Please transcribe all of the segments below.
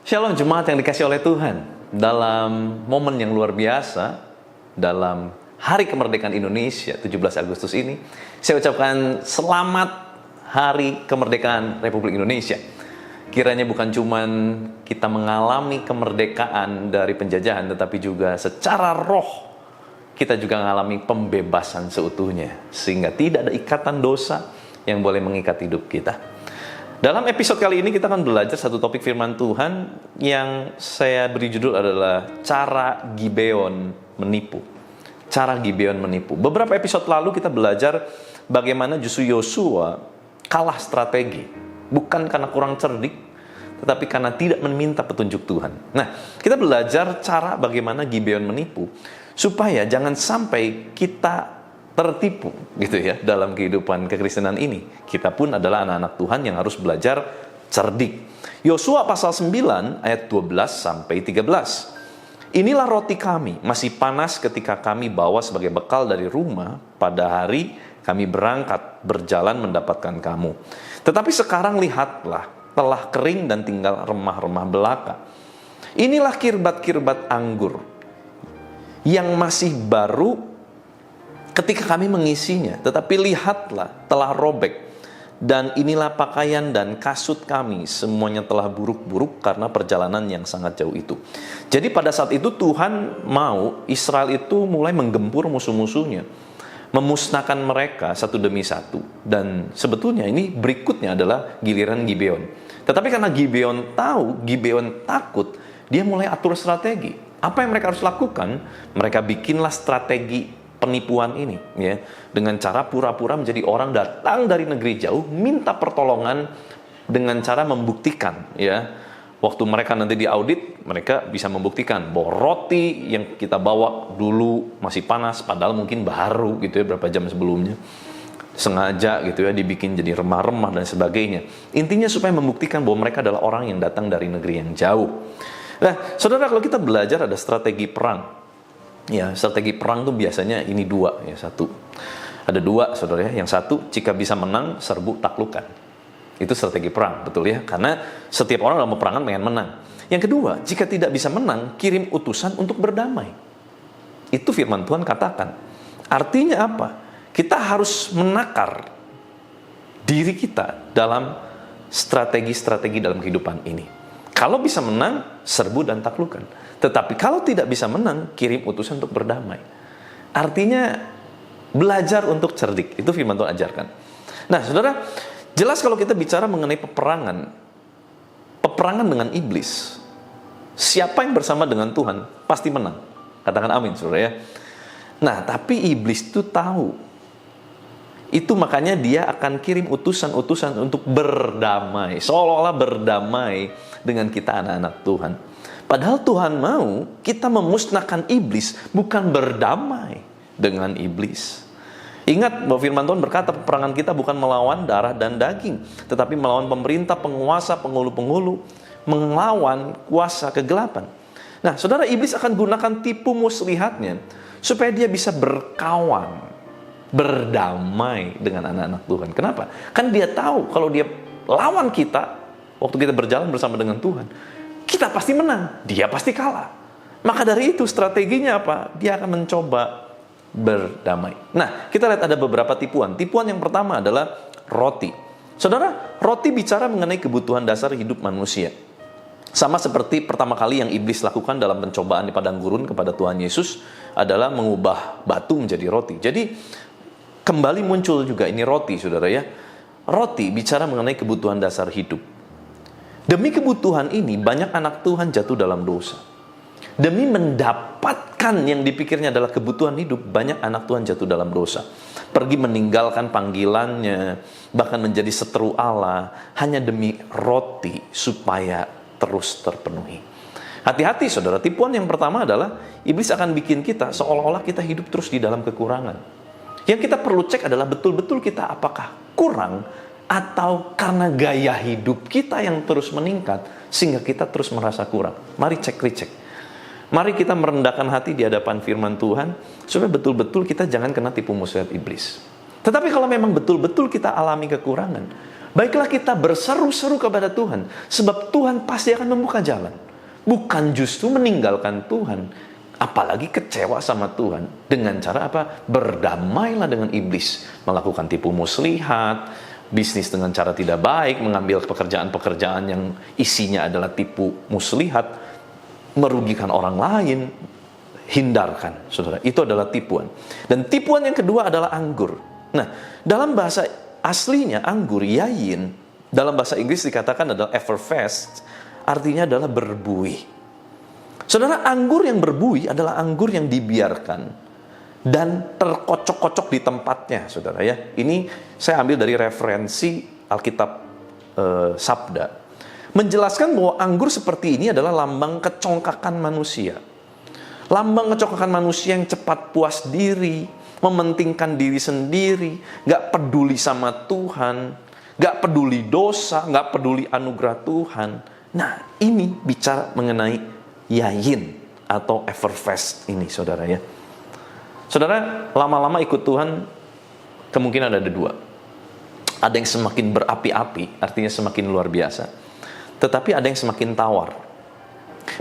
Shalom jemaat yang dikasih oleh Tuhan. Dalam momen yang luar biasa, dalam Hari Kemerdekaan Indonesia 17 Agustus ini, saya ucapkan selamat Hari Kemerdekaan Republik Indonesia. Kiranya bukan cuman kita mengalami kemerdekaan dari penjajahan, tetapi juga secara roh kita juga mengalami pembebasan seutuhnya, sehingga tidak ada ikatan dosa yang boleh mengikat hidup kita. Dalam episode kali ini kita akan belajar satu topik firman Tuhan yang saya beri judul adalah Cara Gibeon Menipu. Cara Gibeon menipu. Beberapa episode lalu kita belajar bagaimana justru Yosua kalah strategi. Bukan karena kurang cerdik, tetapi karena tidak meminta petunjuk Tuhan. Nah, kita belajar cara bagaimana Gibeon menipu, supaya jangan sampai kita tertipu gitu ya dalam kehidupan kekristenan ini. Kita pun adalah anak-anak Tuhan yang harus belajar cerdik. Yosua pasal 9 ayat 12 sampai 13. Inilah roti kami, masih panas ketika kami bawa sebagai bekal dari rumah pada hari kami berangkat berjalan mendapatkan kamu. Tetapi sekarang lihatlah, telah kering dan tinggal remah-remah belaka. Inilah kirbat-kirbat anggur yang masih baru ketika kami mengisinya, tetapi lihatlah telah robek, dan inilah pakaian dan kasut kami, semuanya telah buruk-buruk karena perjalanan yang sangat jauh itu. Jadi pada saat itu Tuhan mau Israel itu mulai menggempur musuh-musuhnya, memusnahkan mereka satu demi satu. Dan sebetulnya ini berikutnya adalah giliran Gibeon. Tetapi karena Gibeon tahu, Gibeon takut, dia mulai atur strategi. Apa yang mereka harus lakukan? Mereka bikinlah strategi penipuan ini ya, dengan cara pura-pura menjadi orang datang dari negeri jauh minta pertolongan dengan cara membuktikan ya. Waktu mereka nanti diaudit, mereka bisa membuktikan bahwa roti yang kita bawa dulu masih panas padahal mungkin baru gitu ya berapa jam sebelumnya. Sengaja gitu ya dibikin jadi remah-remah dan sebagainya. Intinya supaya membuktikan bahwa mereka adalah orang yang datang dari negeri yang jauh. Nah, saudara, kalau kita belajar ada strategi perang. Ya, strategi perang tuh biasanya ini dua ya, satu. Ada dua, saudara ya. Yang satu, jika bisa menang, serbu taklukan. Itu strategi perang, betul ya? Karena setiap orang dalam peperangan pengen menang. Yang kedua, jika tidak bisa menang, kirim utusan untuk berdamai. Itu firman Tuhan katakan. Artinya apa? Kita harus menakar diri kita dalam strategi-strategi dalam kehidupan ini. Kalau bisa menang, serbu dan taklukan. Tetapi kalau tidak bisa menang, kirim utusan untuk berdamai. Artinya belajar untuk cerdik. Itu firman Tuhan ajarkan. Nah, saudara, jelas kalau kita bicara mengenai peperangan dengan iblis, siapa yang bersama dengan Tuhan pasti menang. Katakan amin, saudara ya. Nah, tapi iblis itu tahu. Itu makanya dia akan kirim utusan-utusan untuk berdamai. Seolah-olah berdamai dengan kita anak-anak Tuhan. Padahal Tuhan mau kita memusnahkan iblis, bukan berdamai dengan iblis. Ingat bahwa firman Tuhan berkata peperangan kita bukan melawan darah dan daging, tetapi melawan pemerintah, penguasa, penghulu-penghulu, melawan kuasa kegelapan. Nah, saudara, iblis akan gunakan tipu muslihatnya supaya dia bisa berkawan, berdamai dengan anak-anak Tuhan. Kenapa? Kan dia tahu kalau dia lawan kita, waktu kita berjalan bersama dengan Tuhan, kita pasti menang, dia pasti kalah. Maka dari itu strateginya apa? Dia akan mencoba berdamai. Nah, kita lihat ada beberapa tipuan. Tipuan yang pertama adalah roti. Saudara, roti bicara mengenai kebutuhan dasar hidup manusia. Sama seperti pertama kali yang iblis lakukan dalam pencobaan di padang gurun kepada Tuhan Yesus adalah mengubah batu menjadi roti. Jadi kembali muncul juga ini roti, saudara ya. Roti bicara mengenai kebutuhan dasar hidup. Demi kebutuhan ini, banyak anak Tuhan jatuh dalam dosa. Demi mendapatkan yang dipikirnya adalah kebutuhan hidup, banyak anak Tuhan jatuh dalam dosa. Pergi meninggalkan panggilannya, bahkan menjadi seteru Allah, hanya demi roti supaya terus terpenuhi. Hati-hati, saudara. Tipuan yang pertama adalah iblis akan bikin kita seolah-olah kita hidup terus di dalam kekurangan. Yang kita perlu cek adalah betul-betul kita apakah kurang, atau karena gaya hidup kita yang terus meningkat sehingga kita terus merasa kurang. Mari cek-recek. Mari kita merendahkan hati di hadapan firman Tuhan, supaya betul-betul kita jangan kena tipu muslihat iblis. Tetapi kalau memang betul-betul kita alami kekurangan, baiklah kita berseru-seru kepada Tuhan, sebab Tuhan pasti akan membuka jalan. Bukan justru meninggalkan Tuhan, apalagi kecewa sama Tuhan. Dengan cara apa? Berdamailah dengan iblis, melakukan tipu muslihat, bisnis dengan cara tidak baik, mengambil pekerjaan-pekerjaan yang isinya adalah tipu muslihat, merugikan orang lain. Hindarkan, saudara. Itu adalah tipuan. Dan tipuan yang kedua adalah anggur. Nah, dalam bahasa aslinya anggur, yayin, dalam bahasa Inggris dikatakan adalah effervesced, artinya adalah berbuih. Saudara, anggur yang berbuih adalah anggur yang dibiarkan dan terkocok-kocok di tempatnya, saudara ya. Ini saya ambil dari referensi Alkitab Sabda, menjelaskan bahwa anggur seperti ini adalah lambang kecongkakan manusia. Lambang kecongkakan manusia yang cepat puas diri, mementingkan diri sendiri, gak peduli sama Tuhan, gak peduli dosa, gak peduli anugerah Tuhan. Nah, ini bicara mengenai yayin atau effervesced ini, saudara ya. Saudara, lama-lama ikut Tuhan kemungkinan ada dua. Ada yang semakin berapi-api, artinya semakin luar biasa. Tetapi ada yang semakin tawar.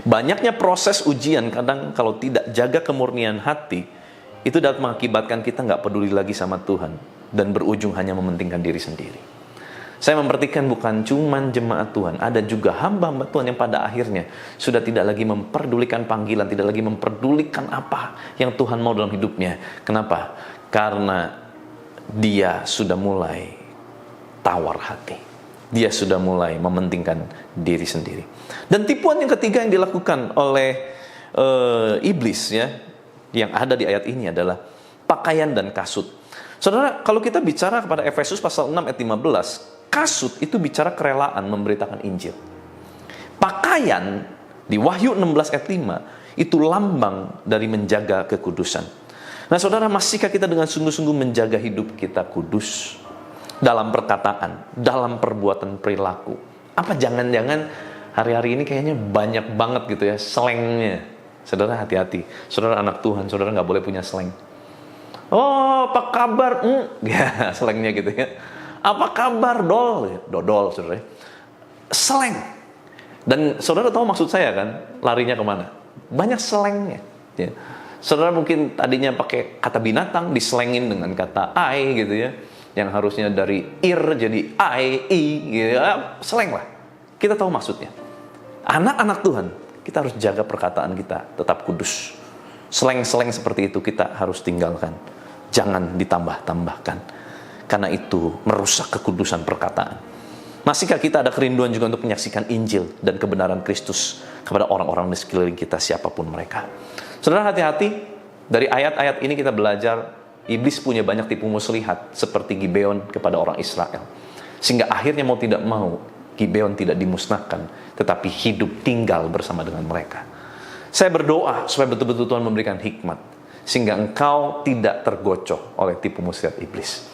Banyaknya proses ujian, kadang kalau tidak jaga kemurnian hati, itu dapat mengakibatkan kita nggak peduli lagi sama Tuhan, dan berujung hanya mementingkan diri sendiri. Saya memperhatikan bukan cuman jemaat Tuhan, ada juga hamba-hamba Tuhan yang pada akhirnya sudah tidak lagi memperdulikan panggilan, tidak lagi memperdulikan apa yang Tuhan mau dalam hidupnya. Kenapa? Karena dia sudah mulai tawar hati. Dia sudah mulai mementingkan diri sendiri. Dan tipuan yang ketiga yang dilakukan oleh iblis ya, yang ada di ayat ini adalah pakaian dan kasut. Saudara, kalau kita bicara kepada Efesus pasal 6 ayat 15, kasut itu bicara kerelaan memberitakan Injil. Pakaian di Wahyu 16 ayat 5 itu lambang dari menjaga kekudusan. Nah, saudara, masihkah kita dengan sungguh-sungguh menjaga hidup kita kudus? Dalam perkataan, dalam perbuatan perilaku. Apa jangan-jangan hari-hari ini kayaknya banyak banget gitu ya slangnya. Saudara, hati-hati. Saudara anak Tuhan, saudara nggak boleh punya slang. Oh, apa kabar? Ya, slangnya gitu ya. Apa kabar, dol? Dodol, saudara. Slang. Dan saudara tahu maksud saya kan? Larinya kemana? Banyak slangnya. Ya. Saudara mungkin tadinya pakai kata binatang, dislangin dengan kata I gitu ya. Yang harusnya dari ir jadi I, gitu ya, slang lah. Kita tahu maksudnya. Anak-anak Tuhan, kita harus jaga perkataan kita tetap kudus. Slang-slang seperti itu kita harus tinggalkan. Jangan ditambah-tambahkan. Karena itu merusak kekudusan perkataan. Masihkah kita ada kerinduan juga untuk menyaksikan Injil dan kebenaran Kristus kepada orang-orang di sekeliling kita, siapapun mereka. Saudara, hati-hati. Dari ayat-ayat ini kita belajar iblis punya banyak tipu muslihat seperti Gibeon kepada orang Israel. Sehingga akhirnya mau tidak mau Gibeon tidak dimusnahkan, tetapi hidup tinggal bersama dengan mereka. Saya berdoa supaya betul-betul Tuhan memberikan hikmat, sehingga engkau tidak tergocoh oleh tipu muslihat iblis.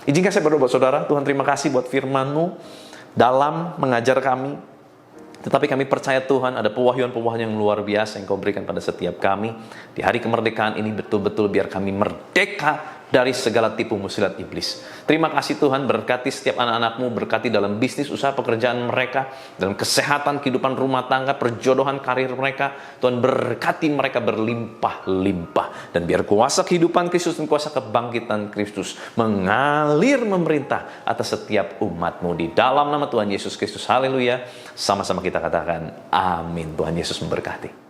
Izinkan saya berdoa buat saudara. Tuhan, terima kasih buat firman-Mu dalam mengajar kami. Tetapi kami percaya Tuhan ada pewahyuan-pewahyuan yang luar biasa yang Kau berikan pada setiap kami. Di hari kemerdekaan ini betul-betul biar kami merdeka dari segala tipu muslihat iblis. Terima kasih Tuhan, berkati setiap anak-anak-Mu, berkati dalam bisnis, usaha, pekerjaan mereka, dalam kesehatan, kehidupan rumah tangga, perjodohan, karir mereka. Tuhan, berkati mereka berlimpah-limpah. Dan biar kuasa kehidupan Kristus dan kuasa kebangkitan Kristus mengalir memerintah atas setiap umat-Mu. Di dalam nama Tuhan Yesus Kristus, haleluya. Sama-sama kita katakan amin. Tuhan Yesus memberkati.